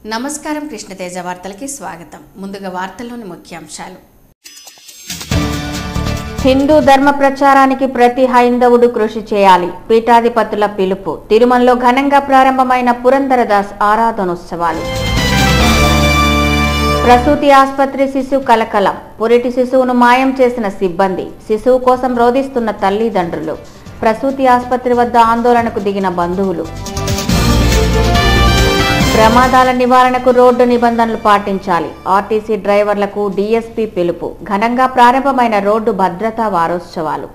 నమస్కారం కృష్ణతేజ వార్తలకి స్వాగతం. ముందుగా వార్తల్లోని ముఖ్యాంశాలు. హిందూ ధర్మ ప్రచారానికి ప్రతి హైందవుడు కృషి చేయాలి. పీఠాధిపతుల పిలుపు. తిరుమలలో ఘనంగా ప్రారంభమైన పురంధరదాస్ ఆరాధనోత్సవాలు. ప్రసూతి ఆసుపత్రి శిశువు కలకలం. పురిటి శిశువును మాయం చేసిన సిబ్బంది. శిశువు కోసం రోధిస్తున్న తల్లిదండ్రులు. ప్రసూతి ఆసుపత్రి వద్ద ఆందోళనకు దిగిన బంధువులు. ప్రమాదాల నివారణకు రోడ్డు నిబంధనలు పాటించాలి. ఆర్టీసీ డ్రైవర్లకు డీఎస్పీ పిలుపు. ఘనంగా ప్రారంభమైన రోడ్డు భద్రతా వారోత్సవాలు.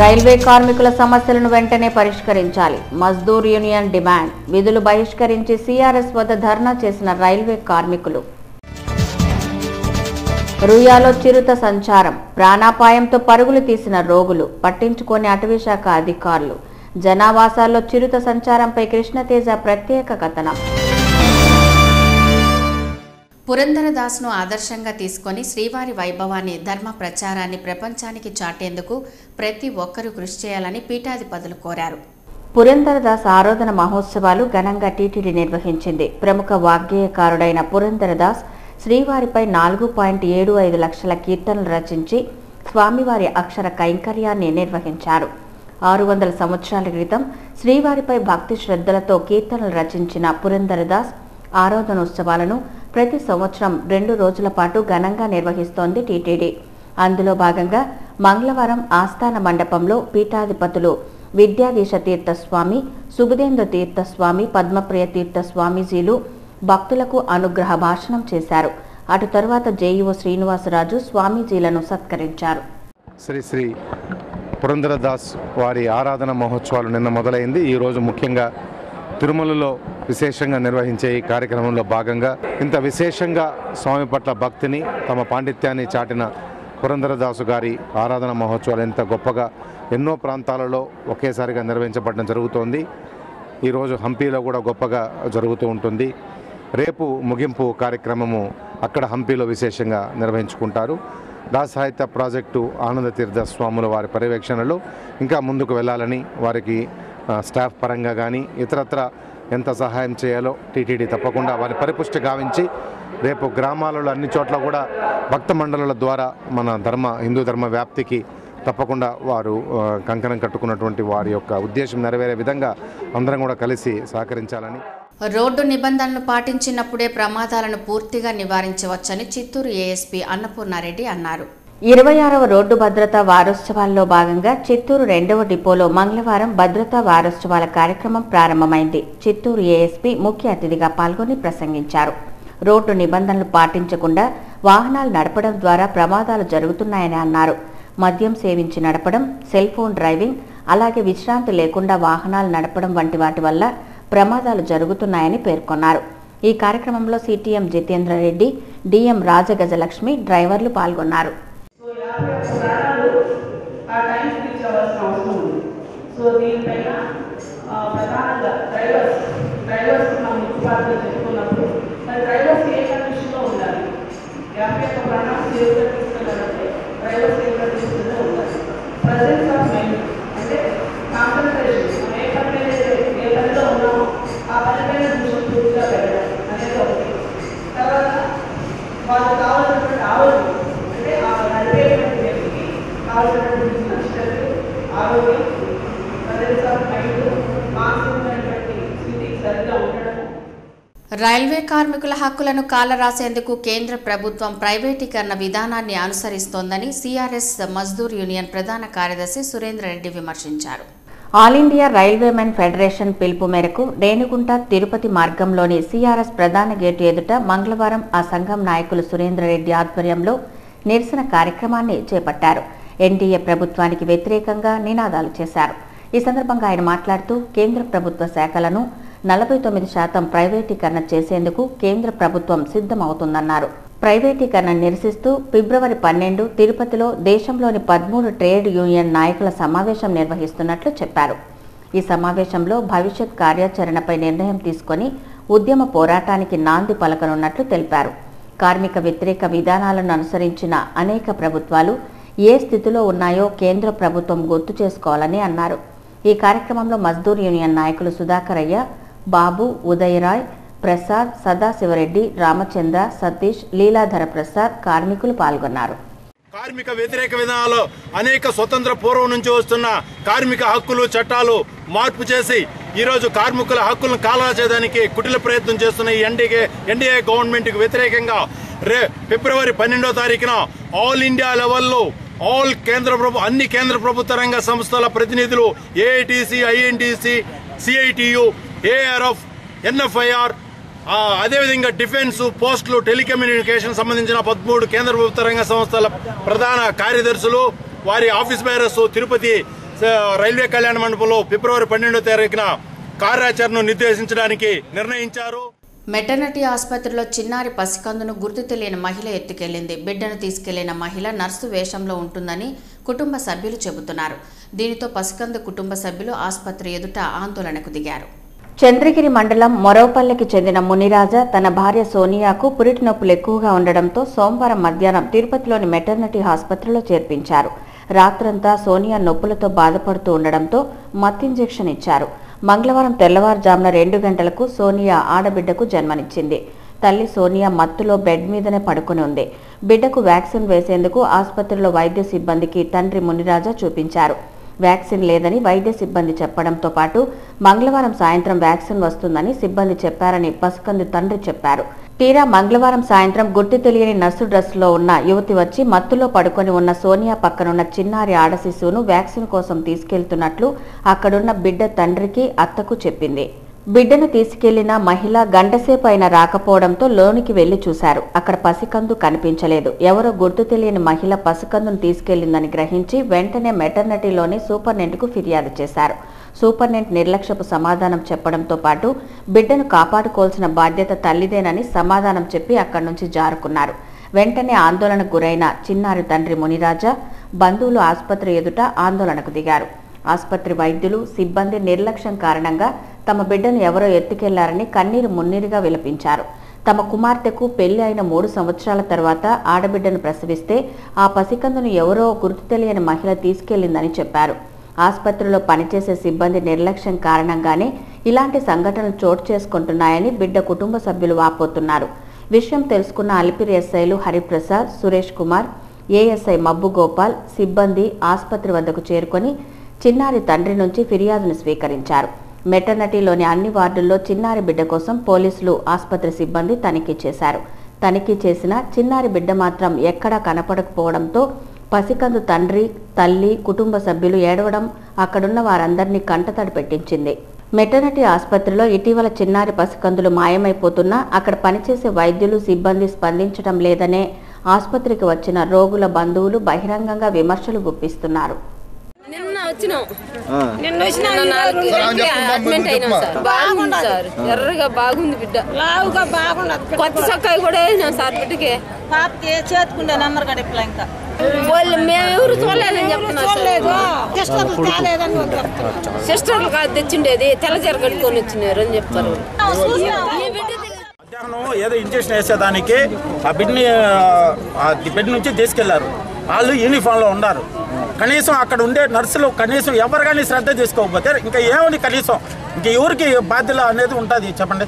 రైల్వే కార్మికుల సమస్యలను వెంటనే పరిష్కరించాలి. Mazdoor union demand. విధులు బహిష్కరించి సిఆర్ఎస్ వద్ద ధర్నా చేసిన రైల్వే కార్మికులు. రుయాలో చిరుత సంచారం. ప్రాణాపాయంతో పరుగులు తీసిన రోగులు. పట్టించుకోని అటవీశాఖ అధికారులు. జనావాసాల్లో చిరుత సంచారంపై కృష్ణతేజ ప్రత్యేక కథనం. పురంధరదాస్ను ఆదర్శంగా తీసుకొని శ్రీవారి వైభవాన్ని, ధర్మ ప్రచారాన్ని ప్రపంచానికి చాటేందుకు ప్రతి ఒక్కరూ కృషి చేయాలని పీఠాధిపతులు కోరారు. పురంధరదాస్ ఆరాధన మహోత్సవాలు ఘనంగా టీటీడీ నిర్వహించింది. ప్రముఖ వాగ్గేయకారుడైన పురంధరదాస్ శ్రీవారిపై 4.75 లక్షల కీర్తనలు రచించి స్వామివారి అక్షర కైంకర్యాన్ని నిర్వహించారు. 600 సంవత్సరాల క్రితం శ్రీవారిపై భక్తి శ్రద్ధలతో కీర్తనలు రచించిన పురంధరదాస్ ఆరాధనోత్సవాలను ప్రతి సంవత్సరం 2 రోజుల పాటు ఘనంగా నిర్వహిస్తోంది టీటీడీ. అందులో భాగంగా మంగళవారం ఆస్థాన మండపంలో పీఠాధిపతులు విద్యాధీశ తీర్థస్వామి, సుబుధేంద్ర తీర్థస్వామి, పద్మప్రియ తీర్థస్వామీజీలు భక్తులకు అనుగ్రహ భాషణం చేశారు. అటు తరువాత జేఈఓ శ్రీనివాసరాజు స్వామీజీలను సత్కరించారు. శ్రీ పురంధరదాస్ వారి ఆరాధన మహోత్సవాలు నిన్న మొదలైంది. ఈరోజు ముఖ్యంగా తిరుమలలో విశేషంగా నిర్వహించే ఈ కార్యక్రమంలో భాగంగా ఇంత విశేషంగా స్వామి పట్ల భక్తిని, తమ పాండిత్యాన్ని చాటిన పురంధరదాసు గారి ఆరాధన మహోత్సవాలు ఎంత గొప్పగా ఎన్నో ప్రాంతాలలో ఒకేసారిగా నిర్వహించబడడం జరుగుతోంది. ఈరోజు హంపీలో కూడా గొప్పగా జరుగుతూ ఉంటుంది. రేపు ముగింపు కార్యక్రమము అక్కడ హంపీలో విశేషంగా నిర్వహించుకుంటారు. దాస్ సాహిత్య ప్రాజెక్టు ఆనంద తీర్థ స్వాముల వారి పర్యవేక్షణలో ఇంకా ముందుకు వెళ్ళాలని, వారికి స్టాఫ్ పరంగా కానీ ఇతరత్ర ఎంత సహాయం చేయాలో టీటీడీ తప్పకుండా వారి పరిపుష్టి గావించి రేపు గ్రామాలలో అన్ని చోట్ల కూడా భక్త మండలుల ద్వారా మన హిందూ ధర్మ వ్యాప్తికి తప్పకుండా వారు కంకణం కట్టుకున్నటువంటి వారి యొక్క ఉద్దేశం నెరవేరే విధంగా అందరం కూడా కలిసి సహకరించాలని. రోడ్డు నిబంధనలు పాటించినప్పుడే ప్రమాదాలను పూర్తిగా నివారించవచ్చని చిత్తూరు ఏఎస్పీ అన్నపూర్ణారెడ్డి అన్నారు. 26వ రోడ్డు భద్రతా వారోత్సవాల్లో భాగంగా చిత్తూరు 2వ డిపోలో మంగళవారం భద్రతా వారోత్సవాల కార్యక్రమం ప్రారంభమైంది. చిత్తూరు ఏఎస్పీ ముఖ్య అతిథిగా పాల్గొని ప్రసంగించారు. రోడ్డు నిబంధనలు పాటించకుండా వాహనాలు నడపడం ద్వారా ప్రమాదాలు జరుగుతున్నాయని అన్నారు. మద్యం సేవించి నడపడం, సెల్ ఫోన్ డ్రైవింగ్, అలాగే విశ్రాంతి లేకుండా వాహనాలు నడపడం వంటి వాటి వల్ల ప్రమాదాలు జరుగుతున్నాయని పేర్కొన్నారు. ఈ కార్యక్రమంలో సిటిఎం జితేంద్ర రెడ్డి, డిఎం రాజగజలక్ష్మి, డ్రైవర్లు పాల్గొన్నారు. రైల్వే కార్మికుల హక్కులను కాలరాసేందుకు కేంద్ర ప్రభుత్వం ప్రైవేటీకరణ విధానాన్ని అనుసరిస్తోందని సిఆర్ఎస్ మజ్దూర్ యూనియన్ ప్రధాన కార్యదర్శి సురేంద్ర రెడ్డి విమర్శించారు. ఆల్ ఇండియా రైల్వేమెన్ ఫెడరేషన్ పిలుపు మేరకు రేణిగుంట తిరుపతి మార్గంలోని సిఆర్ఎస్ ప్రధాన గేటు ఎదుట మంగళవారం ఆ సంఘం నాయకులు సురేంద్ర రెడ్డి ఆధ్వర్యంలో నిరసన కార్యక్రమాన్ని చేపట్టారు. ఎన్డీఏ ప్రభుత్వానికి వ్యతిరేకంగా నినాదాలు చేశారు. ఈ సందర్భంగా ఆయన మాట్లాడుతూ కేంద్ర ప్రభుత్వ శాఖలను 49% ప్రైవేటీకరణ చేసేందుకు కేంద్ర ప్రభుత్వం సిద్ధమవుతుందన్నారు. ప్రైవేటీకరణ నిరసిస్తూ ఫిబ్రవరి 12 తిరుపతిలో దేశంలోని 13 ట్రేడ్ యూనియన్ నాయకుల సమావేశం నిర్వహిస్తున్నట్లు చెప్పారు. ఈ సమావేశంలో భవిష్యత్ కార్యాచరణపై నిర్ణయం తీసుకొని ఉద్యమ పోరాటానికి నాంది పలకనున్నట్లు తెలిపారు. కార్మిక వ్యతిరేక విధానాలను అనుసరించిన అనేక ప్రభుత్వాలు ఏ స్థితిలో ఉన్నాయో కేంద్ర ప్రభుత్వం గుర్తు చేసుకోవాలని అన్నారు. ఈ కార్యక్రమంలో మజ్దూర్ యూనియన్ నాయకులు సుధాకరయ్య, బాబు, ఉదయరాయ్, ప్రసాద్, సదాశివరెడ్డి, రామచంద్ర, సతీష్, లీలాధర ప్రసాద్ కార్మికులు పాల్గొన్నారు. కార్మిక వ్యతిరేక విధానాలు అనేక స్వతంత్ర పూర్వం నుంచి వస్తున్న కార్మిక హక్కులు చట్టాలు మార్పు చేసి ఈరోజు కార్మికుల హక్కులను కాలరాచేయడానికి కుటిల ప్రయత్నం చేస్తున్న ఈ ఎన్డీఏ గవర్నమెంట్కి వ్యతిరేకంగా ఫిబ్రవరి 12వ తారీఖున ఆల్ ఇండియా లెవెల్లో అన్ని కేంద్ర ప్రభుత్వ రంగ సంస్థల ప్రతినిధులు AITC, INTUC, CITU, ARF, NFIR, అదేవిధంగా డిఫెన్స్, పోస్టులు, టెలికమ్యూనికేషన్ సంబంధించిన 13 కేంద్ర ప్రభుత్వ రంగ సంస్థల ప్రధాన కార్యదర్శులు వారి ఆఫీస్ బేరర్స్ తిరుపతి రైల్వే కళ్యాణ మండపంలో ఫిబ్రవరి 12వ తారీఖున కార్యాచరణను నిర్దేశించడానికి నిర్ణయించారు. మెటర్నిటీ ఆసుపత్రిలో చిన్నారి పసికందును గుర్తు తెలియని మహిళ ఎత్తుకెళ్లింది. బిడ్డను తీసుకెళ్లిన మహిళ నర్సు వేషంలో ఉంటుందని కుటుంబ సభ్యులు చెబుతున్నారు. దీనితో పసికందు కుటుంబ సభ్యులు ఆసుపత్రి ఎదుట ఆందోళనకు దిగారు. చంద్రగిరి మండలం మొరవపల్లికి చెందిన మునిరాజ తన భార్య సోనియాకు పురిటి నొప్పులు ఎక్కువగా ఉండడంతో సోమవారం మధ్యాహ్నం తిరుపతిలోని మెటర్నిటీ ఆసుపత్రిలో చేర్పించారు. రాత్రంతా సోనియా నొప్పులతో బాధపడుతూ ఉండడంతో మత్తు ఇంజెక్షన్ ఇచ్చారు. మంగళవారం తెల్లవారుజామున 2 గంటలకు సోనియా ఆడబిడ్డకు జన్మనిచ్చింది. తల్లి సోనియా మత్తులో బెడ్ మీదనే పడుకుని ఉంది. బిడ్డకు వ్యాక్సిన్ వేసేందుకు ఆసుపత్రిలో వైద్య సిబ్బందికి తండ్రి మునిరాజా చూపించారు. వ్యాక్సిన్ లేదని వైద్య సిబ్బంది చెప్పడంతో పాటు మంగళవారం సాయంత్రం వ్యాక్సిన్ వస్తుందని సిబ్బంది చెప్పారని పసికందు తండ్రి చెప్పారు. తీరా మంగళవారం సాయంత్రం గుర్తు తెలియని నర్సు డ్రెస్లో ఉన్న యువతి వచ్చి మత్తులో పడుకొని ఉన్న సోనియా పక్కనున్న చిన్నారి ఆడ శిశువును వ్యాక్సిన్ కోసం తీసుకెళ్తున్నట్లు అక్కడున్న బిడ్డ తండ్రికి, అత్తకు చెప్పింది. బిడ్డను తీసుకెళ్లిన మహిళ గంటసేపు అయినా రాకపోవడంతో లోనికి వెళ్లి చూశారు. అక్కడ పసికందు కనిపించలేదు. ఎవరో గుర్తు తెలియని మహిళ పసికందును తీసుకెళ్లిందని గ్రహించి వెంటనే మెటర్నిటీలోని సూపరింటెండెంట్కు ఫిర్యాదు చేశారు. సూపరింటెండెంట్ నిర్లక్ష్యపు సమాధానం చెప్పడంతో పాటు బిడ్డను కాపాడుకోవాల్సిన బాధ్యత తల్లిదేనని సమాధానం చెప్పి అక్కడి నుంచి జారుకున్నారు. వెంటనే ఆందోళనకు గురైన చిన్నారి తండ్రి మునిరాజా బంధువులు ఆసుపత్రి ఎదుట ఆందోళనకు దిగారు. ఆసుపత్రి వైద్యులు, సిబ్బంది నిర్లక్ష్యం కారణంగా తమ బిడ్డను ఎవరో ఎత్తుకెళ్లారని కన్నీరు మున్నీరుగా విలపించారు. తమ కుమార్తెకు పెళ్లి అయిన 3 సంవత్సరాల తర్వాత ఆడబిడ్డను ప్రసవిస్తే ఆ పసికందును ఎవరో గుర్తు తెలియని మహిళ తీసుకెళ్లిందని చెప్పారు. ఆసుపత్రిలో పనిచేసే సిబ్బంది నిర్లక్ష్యం కారణంగానే ఇలాంటి సంఘటనలు చోటు చేసుకుంటున్నాయని బిడ్డ కుటుంబ సభ్యులు వాపోతున్నారు. విషయం తెలుసుకున్న అలిపిరి ఎస్ఐలు హరిప్రసాద్, సురేష్ కుమార్, ఏఎస్ఐ మబ్బు గోపాల్ సిబ్బంది ఆసుపత్రి వద్దకు చేరుకొని చిన్నారి తండ్రి నుంచి ఫిర్యాదును స్వీకరించారు. మెటర్నిటీలోని అన్ని వార్డుల్లో చిన్నారి బిడ్డ కోసం పోలీసులు, ఆసుపత్రి సిబ్బంది తనిఖీ చేశారు. తనిఖీ చేసిన చిన్నారి బిడ్డ మాత్రం ఎక్కడా కనపడకపోవడంతో పసికందు తండ్రి, తల్లి, కుటుంబ సభ్యులు ఏడవడం అక్కడున్న వారందరినీ కంటతడి పెట్టించింది. మెటర్నిటీ ఆసుపత్రిలో ఇటీవల చిన్నారి పసికందులు మాయమైపోతున్నా అక్కడ పనిచేసే వైద్యులు, సిబ్బంది స్పందించడం లేదనే ఆసుపత్రికి వచ్చిన రోగుల బంధువులు బహిరంగంగా విమర్శలు గుప్పిస్తున్నారు. ఎర్రగా బాగుంది బిడ్డ, లావుగా బాగుండదు. కొత్త చొక్కాయి కూడా వేసినాం సార్ బిడ్డకి. పాపకి చేతుకుండే నెంబర్ కూడా ఇప్పుడు ఇంకా మేము ఎవరు చూడలేదని చెప్తున్నాం. సిస్టర్లు కాదు తెచ్చిండేది, తెల్లజీర కట్టుకొని వచ్చినారు అని చెప్తారు. మధ్యాహ్నం ఏదో ఇంజక్షన్ వేసేదానికి ఆ బిడ్డ నుంచి తీసుకెళ్లారు. వాళ్ళు యూనిఫామ్లో ఉన్నారు. కనీసం అక్కడ ఉండే నర్సులు కనీసం ఎవరు కానీ శ్రద్ధ తీసుకోకపోతే ఇంకా ఏమని కనీసం ఇంక ఎవరికి బాధ్యత అనేది ఉంటుంది చెప్పండి.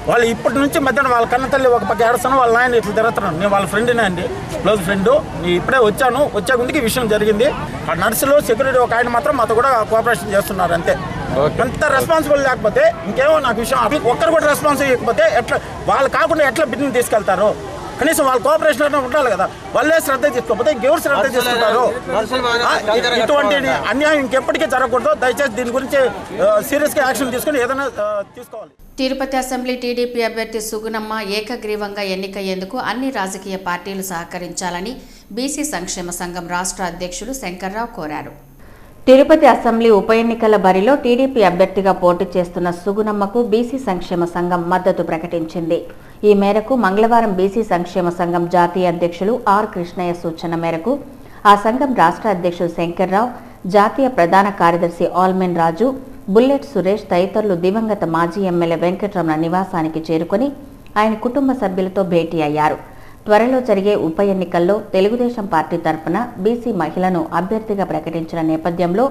వాళ్ళు ఇప్పటి నుంచి మధ్యాహ్నం వాళ్ళ కన్న తల్లి ఒక పక్క ఏడుస్తాను, వాళ్ళ నాయన ఇట్లా తిరుగుతున్నాను. నేను వాళ్ళ ఫ్రెండ్నే అండి, క్లోజ్ ఫ్రెండ్. నేను ఇప్పుడే వచ్చే ముందుకి ఈ విషయం జరిగింది. ఆ నర్సులు, సెక్యూరిటీ ఒక ఆయన మాత్రం మాతో కూడా కోఆపరేషన్ చేస్తున్నారు అంతే. ఎంత రెస్పాన్సిబుల్ లేకపోతే ఇంకేమో నాకు విషయం. ఒక్కరు కూడా రెస్పాన్సిబుల్ ఇవ్వకపోతే ఎట్లా వాళ్ళు కాకుండా ఎట్లా బిడ్డని తీసుకెళ్తారు? కనీసం వాళ్ళ కోఆపరేషన్ ఉండాలి కదా. వాళ్ళే శ్రద్ధ తీసుకోకపోతే ఇంకెవరు శ్రద్ధ తీసుకుంటారు? ఇటువంటి అన్యాయం ఇంకెప్పటికీ జరగకూడదు. దయచేసి దీని గురించి సీరియస్గా యాక్షన్ తీసుకుని ఏదైనా తీసుకోవాలి. తిరుపతి అసెంబ్లీ టీడీపీ అభ్యర్థి సుగుణమ్మ ఏకగ్రీవంగా ఎన్నికయ్యేందుకు అన్ని రాజకీయ పార్టీలు సహకరించాలని బీసీ సంక్షేమ సంఘం రాష్ట్ర అధ్యక్షులు శంకర్రావు కోరారు. తిరుపతి అసెంబ్లీ ఉప ఎన్నికల బరిలో టీడీపీ అభ్యర్థిగా పోటీ చేస్తున్న సుగుణమ్మకు బీసీ సంక్షేమ సంఘం మద్దతు ప్రకటించింది. ఈ మేరకు మంగళవారం బీసీ సంక్షేమ సంఘం జాతీయ అధ్యక్షులు ఆర్ కృష్ణయ్య సూచన మేరకు ఆ సంఘం రాష్ట్ర అధ్యక్షులు శంకర్రావు, జాతీయ ప్రధాన కార్యదర్శి ఆల్మెన్ రాజు, బుల్లెట్ సురేష్ తదితరులు దివంగత మాజీ ఎమ్మెల్యే వెంకటరమణ నివాసానికి చేరుకుని ఆయన కుటుంబ సభ్యులతో భేటీ అయ్యారు. త్వరలో జరిగే ఉప ఎన్నికల్లో తెలుగుదేశం పార్టీ తరఫున బీసీ మహిళను అభ్యర్థిగా ప్రకటించిన నేపథ్యంలో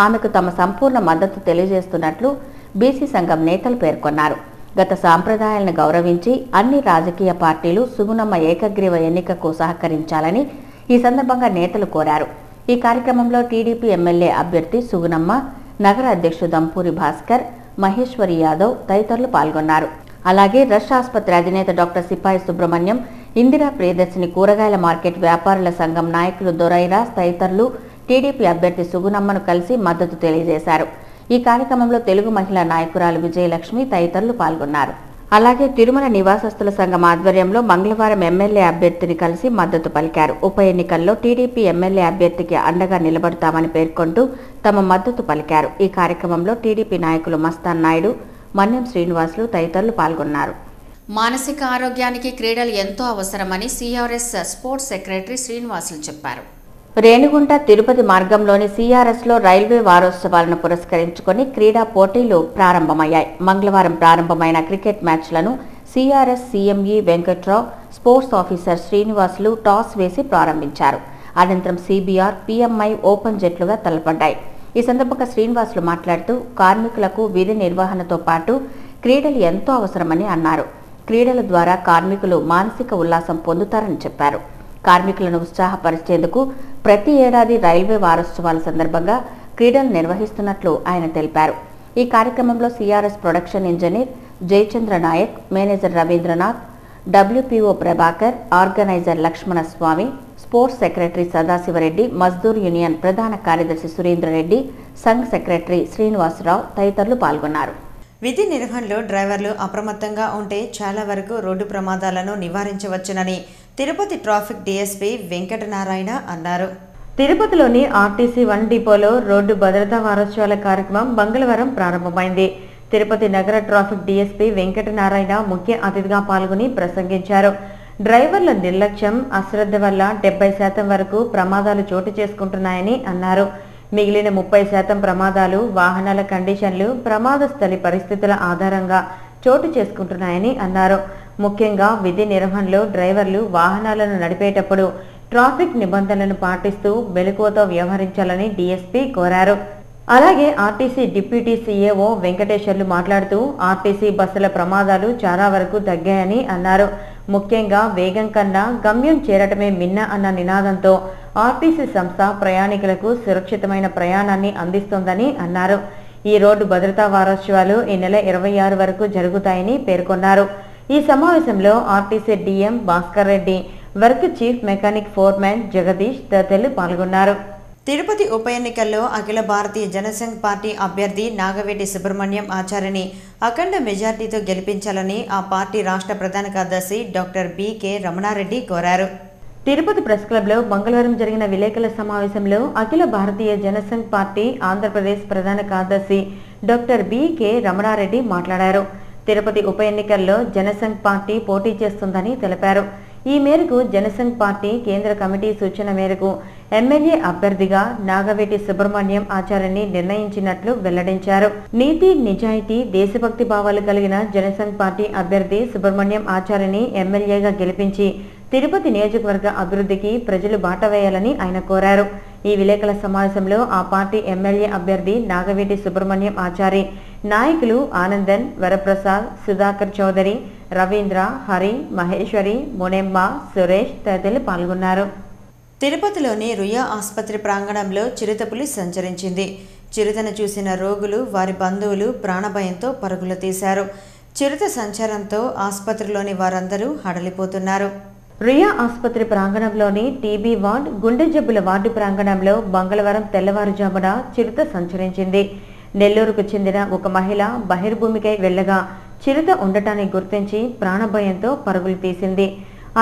ఆమెకు తమ సంపూర్ణ మద్దతు తెలియజేస్తున్నట్లు బీసీ సంఘం నేతలు పేర్కొన్నారు. గత సాంప్రదాయాలను గౌరవించి అన్ని రాజకీయ పార్టీలు సుగుణమ్మ ఏకగ్రీవ ఎన్నికకు సహకరించాలని ఈ సందర్భంగా నేతలు కోరారు. ఈ కార్యక్రమంలో టీడీపీ ఎమ్మెల్యే అభ్యర్థి సుగుణమ్మ, నగర అధ్యక్షుడు దంపూరి భాస్కర్, మహేశ్వరి యాదవ్ తదితరులు పాల్గొన్నారు. అలాగే రష్ ఆసుపత్రి అధినేత డాక్టర్ సిపాయి సుబ్రహ్మణ్యం, ఇందిరా ప్రియదర్శిని కూరగాయల మార్కెట్ వ్యాపారుల సంఘం నాయకులు దొరైరాజ్ తదితరులు టీడీపీ అభ్యర్థి సుగుణమ్మను కలిసి మద్దతు తెలియజేశారు. ఈ కార్యక్రమంలో తెలుగు మహిళా నాయకురాలు విజయలక్ష్మి తదితరులు పాల్గొన్నారు. అలాగే తిరుమల నివాసస్తుల సంఘం ఆధ్వర్యంలో మంగళవారం ఎమ్మెల్యే అభ్యర్థిని కలిసి మద్దతు పలికారు. ఉప ఎన్నికల్లో టీడీపీ ఎమ్మెల్యే అభ్యర్థికి అండగా నిలబడతామని పేర్కొంటూ తమ మద్దతు పలికారు. ఈ కార్యక్రమంలో టీడీపీ నాయకులు మస్తాన్ నాయుడు, మన్యం శ్రీనివాసులు తదితరులు పాల్గొన్నారు. మానసిక ఆరోగ్యానికి క్రీడలు ఎంతో అవసరమని సిఆర్ఎస్ స్పోర్ట్స్ సెక్రటరీ శ్రీనివాసులు చెప్పారు. రేణిగుంట తిరుపతి మార్గంలోని సిఆర్ఎస్లో రైల్వే వారోత్సవాలను పురస్కరించుకొని క్రీడా పోటీలు ప్రారంభమయ్యాయి. మంగళవారం ప్రారంభమైన క్రికెట్ మ్యాచ్లను CRS CME Venkatrao, sports officer Srinivasulu toss వేసి ప్రారంభించారు. అనంతరం సిబిఆర్, పిఎంఐ ఓపెన్ జట్లుగా తలపడ్డాయి. ఈ సందర్భంగా శ్రీనివాసులు మాట్లాడుతూ కార్మికులకు విధి నిర్వహణతో పాటు క్రీడలు ఎంతో అవసరమని అన్నారు. క్రీడల ద్వారా కార్మికులు మానసిక ఉల్లాసం పొందుతారని చెప్పారు. కార్మికులను ఉత్సాహపరిచేందుకు ప్రతి ఏడాది రైల్వే వారోత్సవాల సందర్భంగా క్రీడలు నిర్వహిస్తున్నట్లు ఆయన తెలిపారు. ఈ కార్యక్రమంలో CRS production engineer Jayachandra Nayak, manager Ravindranath, WPO Prabhakar, organiser Lakshmana Swami, sports secretary Sadasiva Reddy, Mazdoor union ప్రధాన కార్యదర్శి సురేంద్రరెడ్డి, సంఘ్ సెక్రటరీ శ్రీనివాసరావు తదితరులు పాల్గొన్నారు. విధి నిర్వహణలో డ్రైవర్లు అప్రమత్తంగా ఉంటే చాలా వరకు రోడ్డు ప్రమాదాలను నివారించవచ్చునని తిరుపతి ట్రాఫిక్ డీఎస్పీ వెంకటనారాయణ అన్నారు. తిరుపతిలోని ఆర్టీసీ 1 డిపోలో రోడ్డు భద్రతా వారోత్సవాల కార్యక్రమం మంగళవారం ప్రారంభమైంది. తిరుపతి నగర ట్రాఫిక్ డీఎస్పీ వెంకటనారాయణ ముఖ్య అతిథిగా పాల్గొని ప్రసంగించారు. డ్రైవర్ల నిర్లక్ష్యం, అశ్రద్ధ వల్ల 70% వరకు ప్రమాదాలు చోటు చేసుకుంటున్నాయని అన్నారు. మిగిలిన 30% ప్రమాదాలు వాహనాల కండిషన్లు, ప్రమాద స్థలి పరిస్థితుల ఆధారంగా చోటు చేసుకుంటున్నాయని అన్నారు. ముఖ్యంగా విధి నిర్వహణలో డ్రైవర్లు వాహనాలను నడిపేటప్పుడు ట్రాఫిక్ నిబంధనలను పాటిస్తూ మెలకువతో వ్యవహరించాలని డీఎస్పీ కోరారు. అలాగే ఆర్టీసీ డిప్యూటీ సీఏఓ వెంకటేశ్వర్లు మాట్లాడుతూ ఆర్టీసీ బస్సుల ప్రమాదాలు చాలా వరకు తగ్గాయని అన్నారు. ముఖ్యంగా వేగం కన్నా గమ్యం చేరటమే మిన్న అన్న నినాదంతో ఆర్టీసీ సంస్థ ప్రయాణికులకు సురక్షితమైన ప్రయాణాన్ని అందిస్తోందని అన్నారు. ఈ రోడ్డు భద్రతా వారోత్సవాలు ఈ నెల 26 వరకు జరుగుతాయని పేర్కొన్నారు. ఈ సమావేశంలో RTC DM Bhaskar Reddy, work chief mechanic foreman Jagadish తదితరులు పాల్గొన్నారు. తిరుపతి ఉప ఎన్నికల్లో అఖిల భారతీయ జనసంఘ్ పార్టీ అభ్యర్థి నాగవేటి సుబ్రహ్మణ్యం ఆచార్యని అఖండ మెజార్టీతో గెలిపించాలని ఆ పార్టీ రాష్ట్ర ప్రధాన కార్యదర్శి డాక్టర్ బికే రమణారెడ్డి కోరారు. తిరుపతి ప్రెస్ క్లబ్లో మంగళవారం జరిగిన విలేకరుల సమావేశంలో అఖిల భారతీయ జనసంఘ్ పార్టీ ఆంధ్రప్రదేశ్ ప్రధాన కార్యదర్శి డాక్టర్ బికే రమణారెడ్డి మాట్లాడారు. తిరుపతి ఉప ఎన్నికల్లో జనసంఘ్ పార్టీ పోటీ చేస్తుందని తెలిపారు. ఈ మేరకు జనసంఘ్ పార్టీ కేంద్ర కమిటీ సూచన మేరకు ఎమ్మెల్యే అభ్యర్థిగా నాగవేటి సుబ్రహ్మణ్యం ఆచార్యని నిర్ణయించినట్లు వెల్లడించారు. నీతి, నిజాయితీ, దేశభక్తి భావాలు కలిగిన జనసంఘ్ పార్టీ అభ్యర్థి సుబ్రహ్మణ్యం ఆచార్యని ఎమ్మెల్యేగా గెలిపించి తిరుపతి నియోజకవర్గ అభివృద్ధికి ప్రజలు బాట వేయాలని ఆయన కోరారు. ఈ విలేకరుల సమావేశంలో ఆ పార్టీ ఎమ్మెల్యే అభ్యర్థి నాగవేటి సుబ్రహ్మణ్యం ఆచారి, నాయకులు ఆనందన్, వరప్రసాద్, సుధాకర్ చౌదరి, రవీంద్ర, హరి, మహేశ్వరి, మునెమ్మ, సురేష్ తదితరులు పాల్గొన్నారు. తిరుపతిలోని రుయా ఆసుపత్రి ప్రాంగణంలో చిరుతపులి సంచరించింది. చిరుతను చూసిన రోగులు, వారి బంధువులు ప్రాణభయంతో పరుగులు తీశారు. చిరుత సంచారంతో ఆసుపత్రిలోని వారందరూ హడలిపోతున్నారు. రుయా ఆసుపత్రి ప్రాంగణంలోని టీబీ వార్డ్, గుండె జబ్బుల వార్డు ప్రాంగణంలో మంగళవారం తెల్లవారుజామున చిరుత సంచరించింది. నెల్లూరుకు చెందిన ఒక మహిళ బహిర్భూమికై వెళ్లగా చిరుత ఉండటాన్ని గుర్తించి ప్రాణభయంతో పరుగులు తీసింది.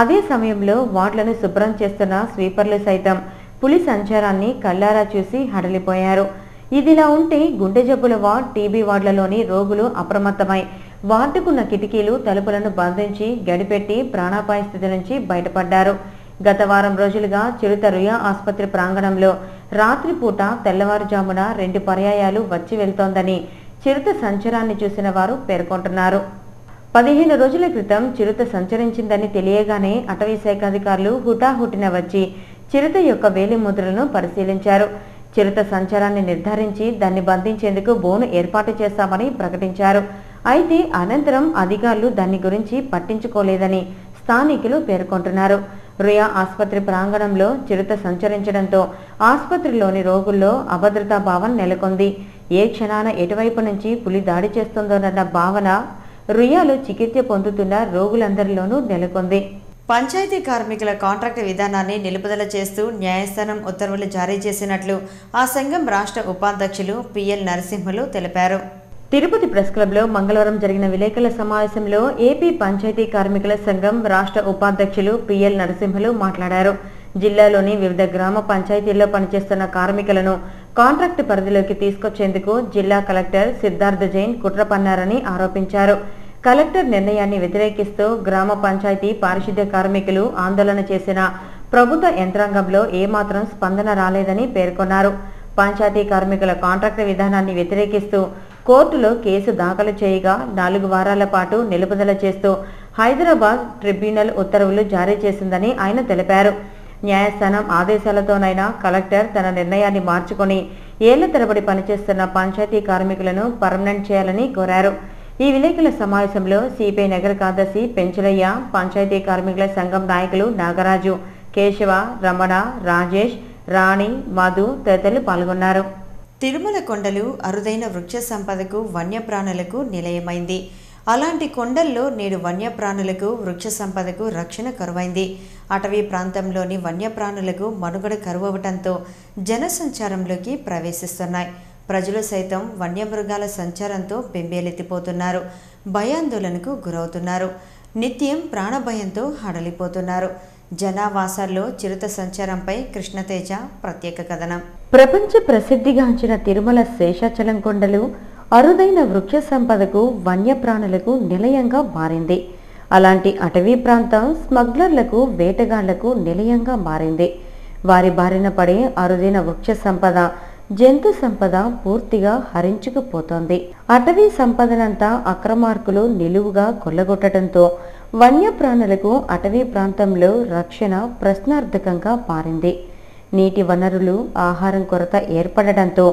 అదే సమయంలో వార్డులను శుభ్రం చేస్తున్న స్వీపర్లు సైతం పులి సంచారాన్ని కళ్లారా చూసి హడలిపోయారు. ఇదిలా ఉంటే గుండె జబ్బుల వార్డ్, టీబీ వార్డులలోని రోగులు అప్రమత్తమై వార్డుకున్న కిటికీలు, తలుపులను బంధించి గడిపెట్టి ప్రాణాపాయ స్థితి నుంచి బయటపడ్డారు. గత వారం రోజులుగా చిరుత రుయా ఆసుపత్రి ప్రాంగణంలో రాత్రిపూట, తెల్లవారుజామున 2 పర్యాయాలు వచ్చి వెళ్తోందని చిరుత సంచారాన్ని చూసిన వారు పేర్కొంటున్నారు. 15 రోజుల క్రితం చిరుత సంచరించిందని తెలియగానే అటవీ శాఖ అధికారులు హుటాహుటిన వచ్చి చిరుత యొక్క వేలిముద్రలను పరిశీలించారు. చిరుత సంచారాన్ని నిర్ధారించి దాన్ని బంధించేందుకు బోను ఏర్పాటు చేస్తామని ప్రకటించారు. అయితే అనంతరం అధికారులు దాని గురించి పట్టించుకోలేదని స్థానికులు పేర్కొంటున్నారు. రుయా ఆసుపత్రి ప్రాంగణంలో చిరుత సంచరించడంతో ఆసుపత్రిలోని రోగుల్లో అభద్రతా భావం నెలకొంది. ఏ క్షణాన ఎటువైపు నుంచి పులి దాడి చేస్తుందోనన్న భావన రుయాలో చికిత్స పొందుతున్న రోగులందరిలోనూ నెలకొంది. పంచాయతీ కార్మికుల కాంట్రాక్ట్ విధానాన్ని నిలుపుదల చేస్తూ న్యాయస్థానం ఉత్తర్వులు జారీ చేసినట్లు ఆ సంఘం రాష్ట్ర ఉపాధ్యక్షులు పిఎల్ నరసింహులు తెలిపారు. తిరుపతి ప్రెస్ క్లబ్లో మంగళవారం జరిగిన విలేకరుల సమావేశంలో ఏపీ పంచాయతీ కార్మికుల సంఘం రాష్ట్ర ఉపాధ్యక్షులు పిఎల్ నరసింహులు మాట్లాడారు. జిల్లాలోని వివిధ గ్రామ పంచాయతీల్లో పనిచేస్తున్న కార్మికులను కాంట్రాక్టు పరిధిలోకి తీసుకొచ్చేందుకు జిల్లా కలెక్టర్ సిద్ధార్థ జైన్ కుట్ర పన్నారని ఆరోపించారు. కలెక్టర్ నిర్ణయాన్ని వ్యతిరేకిస్తూ గ్రామ పంచాయతీ పారిశుద్ధ్య కార్మికులు ఆందోళన చేసిన ప్రభుత్వ యంత్రాంగంలో ఏమాత్రం స్పందన రాలేదని పేర్కొన్నారు. పంచాయతీ కార్మికుల కాంట్రాక్టు విధానాన్ని వ్యతిరేకిస్తూ కోర్టులో కేసు దాఖలు చేయగా 4 వారాల పాటు నిలుపుదల చేస్తూ హైదరాబాద్ ట్రిబ్యునల్ ఉత్తర్వులు జారీ చేసిందని ఆయన తెలిపారు. న్యాయస్థానం ఆదేశాలతోనైనా కలెక్టర్ తన నిర్ణయాన్ని మార్చుకొని ఏళ్ల తరబడి పనిచేస్తున్న పంచాయతీ కార్మికులను పర్మనెంట్ చేయాలని కోరారు. ఈ విలేకరుల సమావేశంలో సిపిఐ నగర కార్యదర్శి పెంచులయ్య, పంచాయతీ కార్మికుల సంఘం నాయకులు నాగరాజు, కేశవ, రమణ, రాజేష్, రాణి, మధు తదితరులు పాల్గొన్నారు. తిరుమల కొండలు అరుదైన వృక్ష సంపదకు వన్యప్రాణులకు నిలయమైంది. అలాంటి కొండల్లో నేడు వన్యప్రాణులకు వృక్ష సంపదకు రక్షణ కరువైంది. అటవీ ప్రాంతంలోని వన్యప్రాణులకు మనుగడ కరువవటంతో జనసంచారంలోకి ప్రవేశిస్తున్నాయి. ప్రజలు సైతం వన్యమృగాల సంచారంతో బెంబేలెత్తిపోతున్నారు. భయాందోళనకు గురవుతున్నారు. నిత్యం ప్రాణభయంతో హడలిపోతున్నారు. జనావాసాల్లో చిరుత సంచారంపై కృష్ణతేజ ప్రత్యేక కథనం. ప్రపంచ ప్రసిద్ధిగాంచిన తిరుమల శేషాచలం కొండలు అరుదైన వృక్ష సంపదకు వన్యప్రాణులకు నిలయంగా మారింది. అలాంటి అటవీ ప్రాంతం స్మగ్లర్లకు, వేటగాళ్లకు నిలయంగా మారింది. వారి బారిన పడే అరుదైన వృక్ష సంపద, జంతు సంపద పూర్తిగా హరించుకుపోతోంది. అటవీ సంపదనంతా అక్రమార్కులు నిలువుగా కొల్లగొట్టడంతో వన్యప్రాణులకు అటవీ ప్రాంతంలో రక్షణ ప్రశ్నార్థకంగా మారింది. నీటి వనరులు, ఆహారం కొరత ఏర్పడడంతో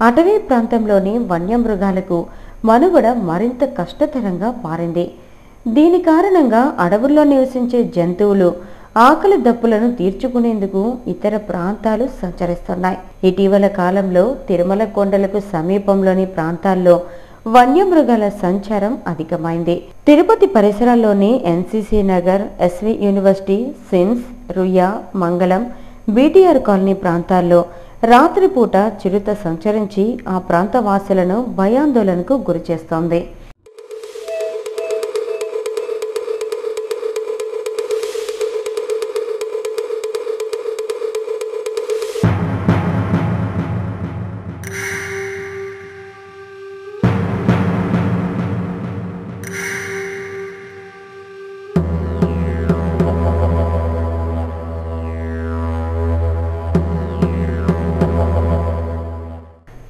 అటవీ ప్రాంతంలోని వన్యమృగాలకు మనుగడ మరింత కష్టతరంగా మారింది. దీని కారణంగా అడవుల్లో నివసించే జంతువులు ఆకలి దప్పులను తీర్చుకునేందుకు ఇతర ప్రాంతాలు సంచరిస్తున్నాయి. ఇటీవల కాలంలో తిరుమల కొండలకు సమీపంలోని ప్రాంతాల్లో వన్యమృగాల సంచారం అధికమైంది. తిరుపతి పరిసరాల్లోని ఎన్సీసీ నగర్, ఎస్వి యూనివర్సిటీ, సిన్స్, రుయా, మంగళం, బీటీఆర్ కాలనీ ప్రాంతాల్లో రాత్రిపూట చిరుత సంచరించి ఆ ప్రాంత వాసులను భయాందోళనకు గురిచేస్తోంది.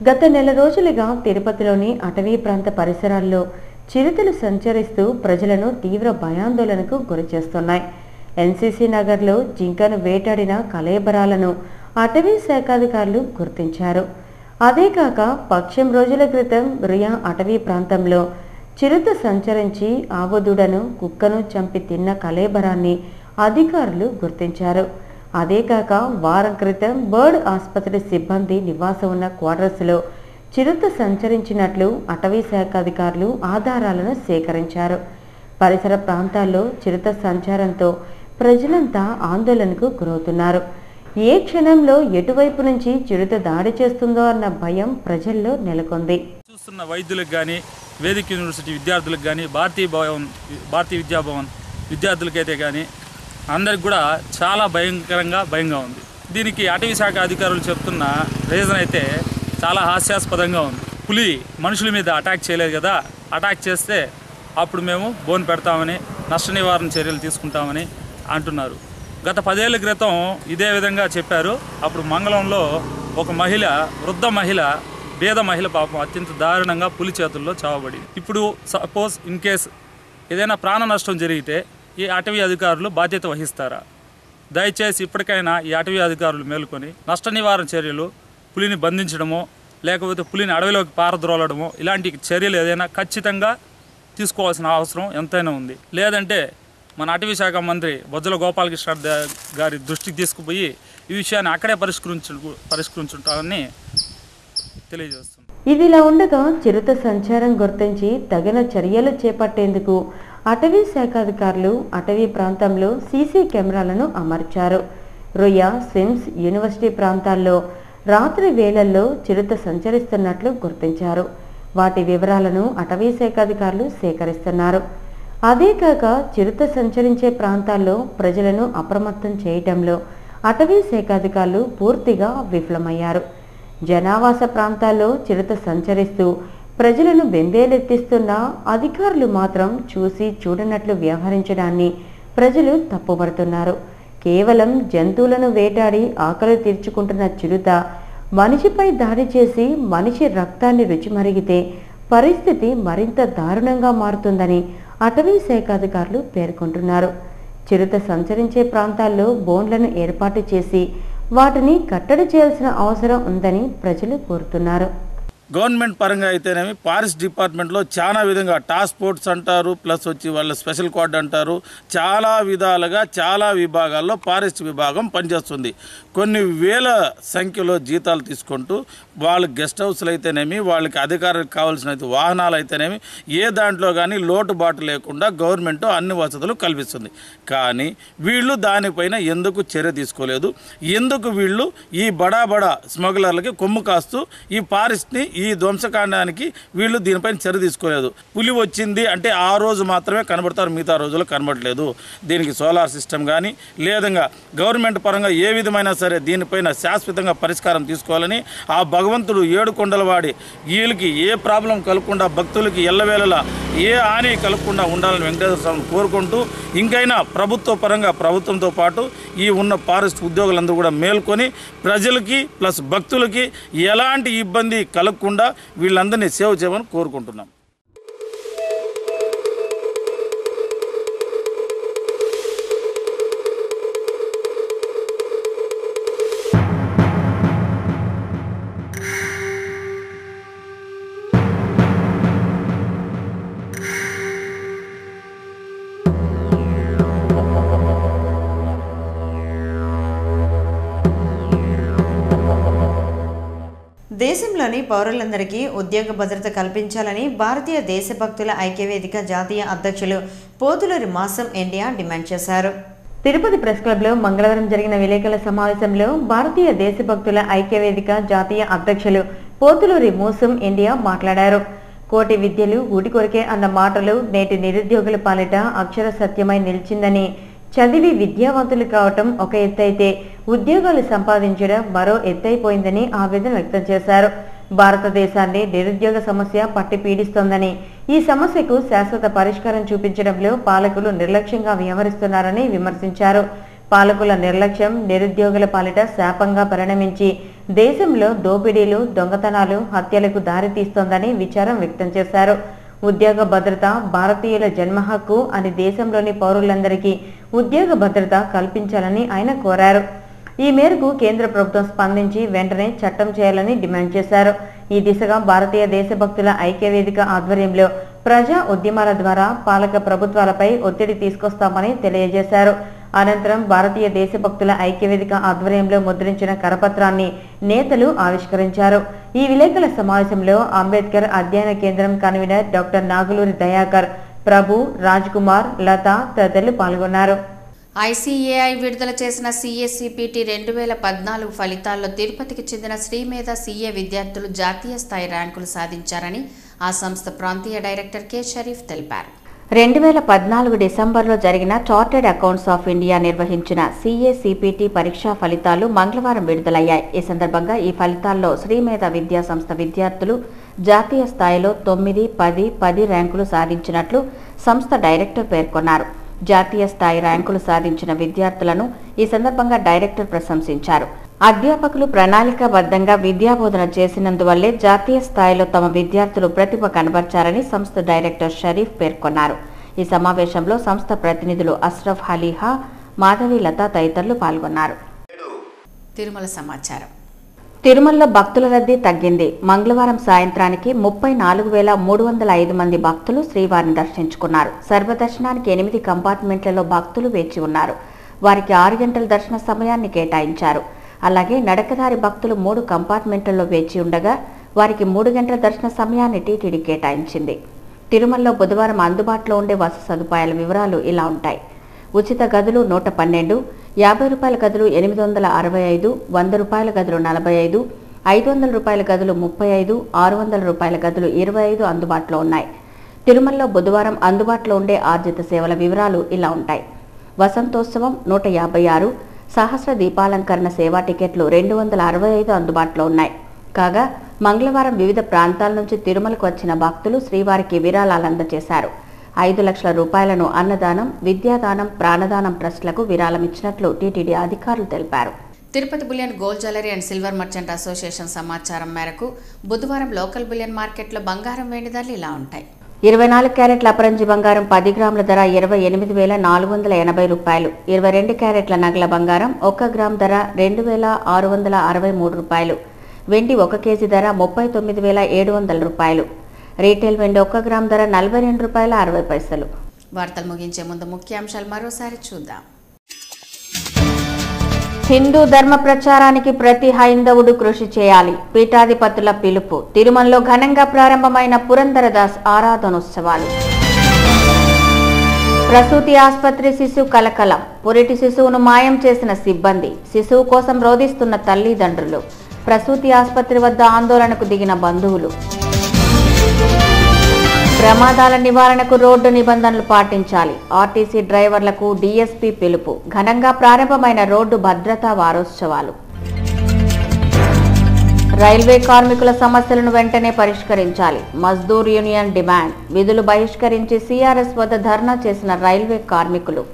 గత నెల రోజులుగా తిరుపతిలోని అటవీ ప్రాంత పరిసరాల్లో చిరుతలు సంచరిస్తూ ప్రజలను తీవ్ర భయాందోళనకు గురిచేస్తున్నాయి. ఎన్సీసీ నగర్లో జింకను వేటాడిన కళేబరాలను అటవీ శాఖాధికారులు గుర్తించారు. అదే కాక పక్షం రోజుల క్రితం రియా అటవీ ప్రాంతంలో చిరుత సంచరించి ఆవుదూడను, కుక్కను చంపి తిన్న కళేబరాన్ని అధికారులు గుర్తించారు. అదే కాక వారం క్రితం బర్డ్ ఆసుపత్రి సిబ్బంది నివాసం ఉన్న క్వార్టర్స్లో చిరుత సంచరించినట్లు అటవీ శాఖ అధికారులు ఆధారాలను సేకరించారు. పరిసర ప్రాంతాల్లో చిరుత సంచారంతో ప్రజలంతా ఆందోళనకు గురవుతున్నారు. ఏ క్షణంలో ఎటువైపు నుంచి చిరుత దాడి చేస్తుందో అన్న భయం ప్రజల్లో నెలకొంది. చూస్తున్న వైద్యులకు కానీ, వేదిక యూనివర్సిటీ విద్యార్థులకు కానీ, భారతీయ విద్యాభవన్ విద్యార్థులకైతే కానీ అందరికి కూడా చాలా భయంగా ఉంది. దీనికి అటవీ శాఖ అధికారులు చెప్తున్న రీజన్ అయితే చాలా హాస్యాస్పదంగా ఉంది. పులి మనుషుల మీద అటాక్ చేయలేదు కదా, అటాక్ చేస్తే అప్పుడు మేము బోన్ పెడతామని, నష్ట నివారణ చర్యలు తీసుకుంటామని అంటున్నారు. గత 10 ఏళ్ల క్రితం ఇదే విధంగా చెప్పారు. అప్పుడు మంగళంలో ఒక మహిళ, వృద్ధ మహిళ, పేద మహిళ పాపం అత్యంత దారుణంగా పులి చేతుల్లో చావబడి. ఇప్పుడు సపోజ్ ఇన్ కేస్ ఏదైనా ప్రాణ నష్టం జరిగితే ఈ అటవీ అధికారులు బాధ్యత వహిస్తారా? దయచేసి ఇప్పటికైనా ఈ అటవీ అధికారులు మేలుకొని నష్ట నివారణ చర్యలు పులిని బంధించడమో లేకపోతే పులిని అడవిలోకి పారద్రోలడమో ఇలాంటి చర్యలు ఏదైనా ఖచ్చితంగా తీసుకోవాల్సిన అవసరం ఎంతైనా ఉంది. లేదంటే మన అటవీ శాఖ మంత్రి బొజ్జల గోపాలకృష్ణ గారి దృష్టికి తీసుకుపోయి ఈ విషయాన్ని అక్కడే పరిష్కరించుంటామని తెలియజేస్తుంది. ఇదిలా ఉండగా చిరుత సంచారం గుర్తించి తగిన చర్యలు చేపట్టేందుకు అటవీ శాఖాధికారులు అటవీ ప్రాంతంలో సీసీ కెమెరాలను అమర్చారు. రొయ్య, స్విమ్స్, యూనివర్సిటీ ప్రాంతాల్లో రాత్రి వేళల్లో చిరుత సంచరిస్తున్నట్లు గుర్తించారు. వాటి వివరాలను అటవీ శాఖాధికారులు సేకరిస్తున్నారు. అదే కాక చిరుత సంచరించే ప్రాంతాల్లో ప్రజలను అప్రమత్తం చేయటంలో అటవీ శాఖాధికారులు పూర్తిగా విఫలమయ్యారు. జనావాస ప్రాంతాల్లో చిరుత సంచరిస్తూ ప్రజలను బెంబేలెత్తిస్తున్న అధికారులు మాత్రం చూసి చూడనట్లు వ్యవహరించడాన్ని ప్రజలు తప్పుపడుతున్నారు. కేవలం జంతువులను వేటాడి ఆకలి తీర్చుకుంటున్న చిరుత మనిషిపై దాడి చేసి మనిషి రక్తాన్ని రుచిమరిగితే పరిస్థితి మరింత దారుణంగా మారుతుందని అటవీ శాఖాధికారులు పేర్కొంటున్నారు. చిరుత సంచరించే ప్రాంతాల్లో బోన్లను ఏర్పాటు చేసి వాటిని కట్టడి చేయాల్సిన అవసరం ఉందని ప్రజలు కోరుతున్నారు. గవర్నమెంట్ పరంగా అయితేనేమి ఫారెస్ట్ డిపార్ట్మెంట్లో చాలా విధంగా టాస్క్ ఫోర్స్ అంటారు, ప్లస్ వచ్చి వాళ్ళ స్పెషల్ స్క్వాడ్ అంటారు. చాలా విధాలుగా చాలా విభాగాల్లో ఫారెస్ట్ విభాగం పనిచేస్తుంది. కొన్ని వేల సంఖ్యలో జీతాలు తీసుకుంటూ వాళ్ళ గెస్ట్ హౌస్లు అయితేనేమి వాళ్ళకి అధికారులకు కావాల్సిన వాహనాలు అయితేనేమి ఏ దాంట్లో కానీ లోటుబాటు లేకుండా గవర్నమెంట్ అన్ని వసతులు కల్పిస్తుంది. కానీ వీళ్ళు దానిపైన ఎందుకు చర్య తీసుకోలేదు? ఎందుకు వీళ్ళు ఈ బడా స్మగ్లర్లకి కొమ్ము కాస్తూ ఈ ఫారెస్ట్ని ఈ ధ్వంసకాండానికి వీళ్ళు దీనిపైన చర్య తీసుకోలేదు? పులి వచ్చింది అంటే ఆ రోజు మాత్రమే కనబడతారు, మిగతా రోజుల్లో కనబడలేదు. దీనికి సోలార్ సిస్టమ్ కానీ లేదంగా గవర్నమెంట్ పరంగా ఏ విధమైనా సరే దీనిపైన శాశ్వతంగా పరిష్కారం తీసుకోవాలని ఆ భగవంతుడు 7 కొండల వాడి వీళ్ళకి ఏ ప్రాబ్లం కలగకుండా భక్తులకి ఎల్లవేళలా ఏ హాని కలగకుండా ఉండాలని వెంకటేశ్వర స్వామిని కోరుకుంటూ ఇంకైనా ప్రభుత్వ పరంగా ప్రభుత్వంతో పాటు ఈ ఉన్న ఫారెస్ట్ ఉద్యోగులందరూ కూడా మేల్కొని ప్రజలకి ప్లస్ భక్తులకి ఎలాంటి ఇబ్బంది కలగకుండా వీళ్ళందరినీ సేవ చేయమని కోరుకుంటున్నాం. దేశంలోని పౌరులందరికీ ఉద్యోగ భద్రత కల్పించాలని భారతీయ దేశభక్తుల ఐక్యవేదిక జాతీయ అధ్యక్షులు పోతులూరి మాసం ఇండియా డిమాండ్ చేశారు. తిరుపతి ప్రెస్ క్లబ్లో మంగళవారం జరిగిన విలేకరుల సమావేశంలో భారతీయ దేశభక్తుల ఐక్యవేదిక జాతీయ అధ్యక్షులు పోతులూరి మూసం ఇండియా మాట్లాడారు. కోటి విద్యలు ఊటి కొరికే అన్న మాటలు నేటి నిరుద్యోగుల పాలిట అక్షర సత్యమై నిలిచిందని, చదివి విద్యావంతులు కావటం ఒక ఎత్తైతే ఉద్యోగాలు సంపాదించడం మరో ఎత్తైపోయిందని ఆవేదన వ్యక్తం చేశారు. భారతదేశాన్ని నిరుద్యోగ సమస్య పట్టి పీడిస్తోందని, ఈ సమస్యకు శాశ్వత పరిష్కారం చూపించడంలో పాలకులు నిర్లక్ష్యంగా వ్యవహరిస్తున్నారని విమర్శించారు. పాలకుల నిర్లక్ష్యం నిరుద్యోగుల పాలిట శాపంగా పరిణమించి దేశంలో దోపిడీలు, దొంగతనాలు, హత్యలకు దారితీస్తోందని విచారం వ్యక్తం చేశారు. ఉద్యోగ భద్రత భారతీయుల జన్మ హక్కు అని దేశంలోని పౌరులందరికీ ఉద్యోగ భద్రత కల్పించాలని ఆయన కోరారు. ఈ మేరకు కేంద్ర ప్రభుత్వం స్పందించి వెంటనే చట్టం చేయాలని డిమాండ్ చేశారు. ఈ దిశగా భారతీయ దేశభక్తుల ఐక్యవేదిక ఆధ్వర్యంలో ప్రజా ఉద్యమాల ద్వారా పాలక ప్రభుత్వాలపై ఒత్తిడి తీసుకొస్తామని తెలియజేశారు. అనంతరం భారతీయ దేశభక్తుల ఐక్యవేదిక ఆధ్వర్యంలో ముద్రించిన కరపత్రాన్ని నేతలు ఆవిష్కరించారు. ఈ విలేకరుల సమావేశంలో అంబేద్కర్ అధ్యయన కేంద్రం కన్వీనర్ డాక్టర్ నాగులూరి దయాకర్, ప్రభు, రాజ్ కుమార్, లత తదితరులు పాల్గొన్నారు. ఐసీఏఐ విడుదల చేసిన CA-CPT 2014 ఫలితాల్లో తిరుపతికి చెందిన శ్రీమేధ CA విద్యార్థులు జాతీయ స్థాయి ర్యాంకులు సాధించారని ఆ సంస్థ ప్రాంతీయ డైరెక్టర్ కె షరీఫ్ తెలిపారు. 2014 డిసెంబర్లో జరిగిన చార్టెడ్ అకౌంట్స్ ఆఫ్ ఇండియా నిర్వహించిన CA-CPT పరీక్షా ఫలితాలు మంగళవారం విడుదలయ్యాయి. ఈ సందర్భంగా ఈ ఫలితాల్లో శ్రీమేధ విద్యా సంస్థ విద్యార్థులు జాతీయ స్థాయిలో 9, 10, 10 ర్యాంకులు సాధించినట్లు సంస్థ డైరెక్టర్ పేర్కొన్నారు. జాతీయ స్థాయి ర్యాంకులు సాధించిన విద్యార్థులను ఈ సందర్భంగా డైరెక్టర్ ప్రశంసించారు. అధ్యాపకులు ప్రణాళికాబద్ధంగా విద్యాబోధన చేసినందువల్లే జాతీయ స్థాయిలో తమ విద్యార్థులు ప్రతిభ కనబర్చారని సంస్థ డైరెక్టర్ షరీఫ్ పేర్కొన్నారు. ఈ సమావేశంలో సంస్థ ప్రతినిధులు అష్రఫ్ హలీహా, మాధవి, లత తదితరులు పాల్గొన్నారు. తిరుమల సమాచారం. తిరుమలలో భక్తుల రద్దీ తగ్గింది. మంగళవారం సాయంత్రానికి 34,305 మంది భక్తులు శ్రీవారిని దర్శించుకున్నారు. సర్వదర్శనానికి 8 కంపార్ట్మెంట్లలో భక్తులు వేచి ఉన్నారు. వారికి 6 గంటల దర్శన సమయాన్ని కేటాయించారు. అలాగే నడకదారి భక్తులు 3 కంపార్ట్మెంట్లలో వేచి ఉండగా వారికి 3 గంటల దర్శన సమయాన్ని టీటీడీ కేటాయించింది. తిరుమలలో బుధవారం అందుబాటులో ఉండే వసతి సదుపాయాల వివరాలు ఇలా ఉంటాయి. ఉచిత గదులు 112, 50 రూపాయల గదులు 865, 100 రూపాయల గదులు 45, 500 రూపాయల గదులు 35, 600 రూపాయల గదులు 25 అందుబాటులో ఉన్నాయి. తిరుమలలో బుధవారం అందుబాటులో ఉండే ఆర్జిత సేవల వివరాలు ఇలా ఉంటాయి. వసంతోత్సవం 156, సహస్ర దీపాలంకరణ సేవా టికెట్లు 265 అందుబాటులో ఉన్నాయి. కాగా మంగళవారం వివిధ ప్రాంతాల నుంచి తిరుమలకు వచ్చిన భక్తులు శ్రీవారికి విరాళాలు అందజేశారు. 5 లక్షల రూపాయలను అన్నదానం, విద్యాదానం, ప్రాణదానం ట్రస్టులకు విరాళమిచ్చినట్లు టీటీడీ అధికారులు తెలిపారు. Tirupati bullion gold jewellery and silver merchant association సమాచారం మేరకు బుధవారం లోకల్ బులియన్ మార్కెట్లో బంగారం వెండి ధరలు ఇలా ఉంటాయి. 24 క్యారెట్ల అపరంజి బంగారం 10 గ్రాముల ధర 28,480 రూపాయలు. 22 క్యారెట్ల నగల బంగారం 1 గ్రామ్ ధర 2,663 రూపాయలు. వెండి 1 కేజీ ధర 39,700 రూపాయలు. రీటైల్ వెండి 1 గ్రామ్ ధర 42 రూపాయల 60 పైసలు. వార్తలు ముగించే ముందు ముఖ్యాంశాలు మరోసారి చూద్దాం. హిందూ ధర్మ ప్రచారానికి ప్రతి హైందవుడు కృషి చేయాలి. పీఠాధిపతుల పిలుపు. తిరుమలలో ఘనంగా ప్రారంభమైన పురందరదాస్ ఆరాధనోత్సవాలు. ప్రసూతి ఆసుపత్రి శిశు కలకలం. పురిటి శిశువును మాయం చేసిన సిబ్బంది. శిశువు కోసం రోధిస్తున్న తల్లిదండ్రులు. ప్రసూతి ఆసుపత్రి వద్ద ఆందోళనకు దిగిన బంధువులు. ప్రమాదాల నివారణకు రోడ్డు నిబంధనలు పాటించాలి. ఆర్టీసీ డ్రైవర్లకు డీఎస్పీ పిలుపు. ఘనంగా ప్రారంభమైన రోడ్డు భద్రతా వారోత్సవాలు. రైల్వే కార్మికుల సమస్యలను వెంటనే పరిష్కరించాలి. Mazdoor union demand. విధులు బహిష్కరించి సిఆర్ఎస్ వద్ద ధర్నా చేసిన రైల్వే కార్మికులు.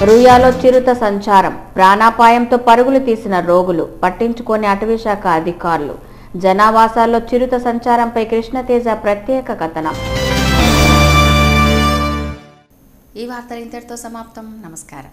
రుయాలో చిరుత సంచారం. ప్రాణాపాయంతో పరుగులు తీసిన రోగులు. పట్టించుకోని అటవీశాఖ అధికారులు. జనావాసాల్లో చిరుత సంచారంపై కృష్ణతేజ ప్రత్యేక కథనం. ఈ వార్తలు ఇంతటితో సమాప్తం. నమస్కారం.